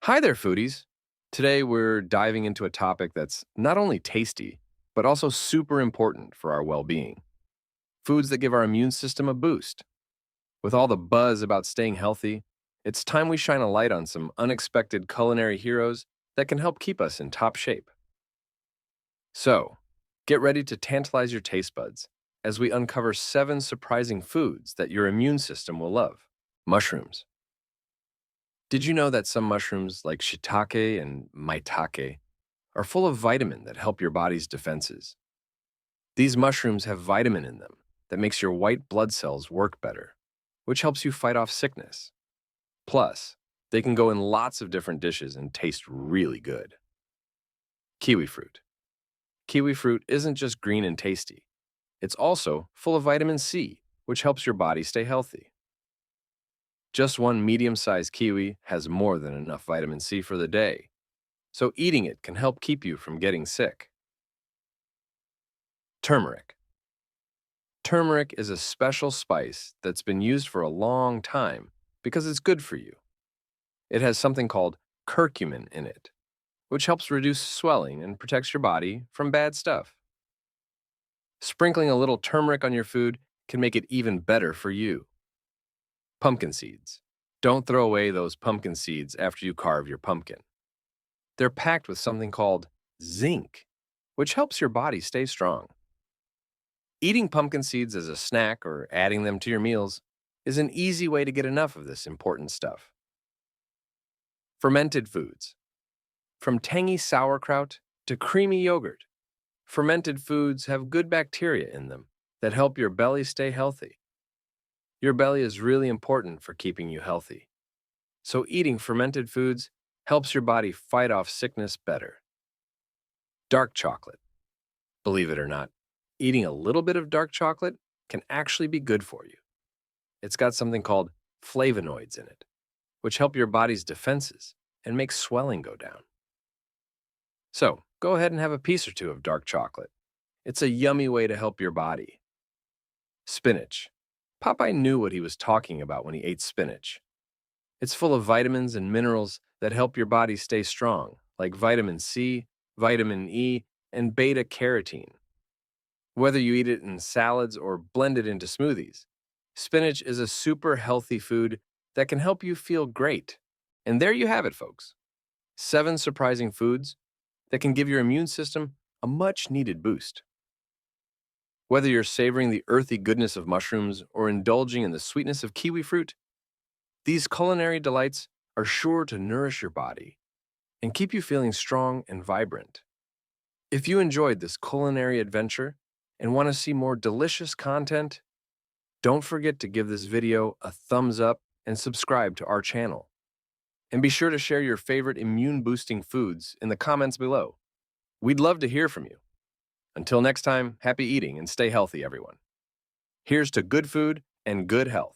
Hi there, foodies. Today we're diving into a topic that's not only tasty, but also super important for our well being foods that give our immune system a boost. With all the buzz about staying healthy, it's time we shine a light on some unexpected culinary heroes that can help keep us in top shape. So, get ready to tantalize your taste buds as we uncover 7 surprising foods that your immune system will love. Mushrooms. Did you know that some mushrooms, like shiitake and maitake, are full of vitamin that help your body's defenses? These mushrooms have vitamin in them that makes your white blood cells work better, which helps you fight off sickness. Plus, they can go in lots of different dishes and taste really good. Kiwi fruit. Kiwi fruit isn't just green and tasty, it's also full of vitamin C, which helps your body stay healthy. Just one medium sized kiwi has more than enough vitamin C for the day, so eating it can help keep you from getting sick. Turmeric. Turmeric is a special spice that's been used for a long time because it's good for you. It has something called curcumin in it, which helps reduce swelling and protects your body from bad stuff. Sprinkling a little turmeric on your food can make it even better for you. Pumpkin seeds. Don't throw away those pumpkin seeds after you carve your pumpkin. They're packed with something called zinc, which helps your body stay strong. Eating pumpkin seeds as a snack or adding them to your meals is an easy way to get enough of this important stuff. Fermented foods. From tangy sauerkraut to creamy yogurt, fermented foods have good bacteria in them that help your belly stay healthy. Your belly is really important for keeping you healthy, so eating fermented foods helps your body fight off sickness better. Dark chocolate. Believe it or not, eating a little bit of dark chocolate can actually be good for you. It's got something called flavonoids in it, which help your body's defenses and make swelling go down. So, go ahead and have a piece or two of dark chocolate. It's a yummy way to help your body. Spinach. Popeye knew what he was talking about when he ate spinach. It's full of vitamins and minerals that help your body stay strong, like vitamin C, vitamin E, and beta carotene. Whether you eat it in salads or blend it into smoothies, spinach is a super healthy food that can help you feel great. And there you have it, folks. 7 surprising foods that can give your immune system a much needed boost. Whether you're savoring the earthy goodness of mushrooms or indulging in the sweetness of kiwi fruit, these culinary delights are sure to nourish your body and keep you feeling strong and vibrant. If you enjoyed this culinary adventure and want to see more delicious content, don't forget to give this video a thumbs up and subscribe to our channel. And be sure to share your favorite immune-boosting foods in the comments below. We'd love to hear from you. Until next time, happy eating and stay healthy, everyone. Here's to good food and good health.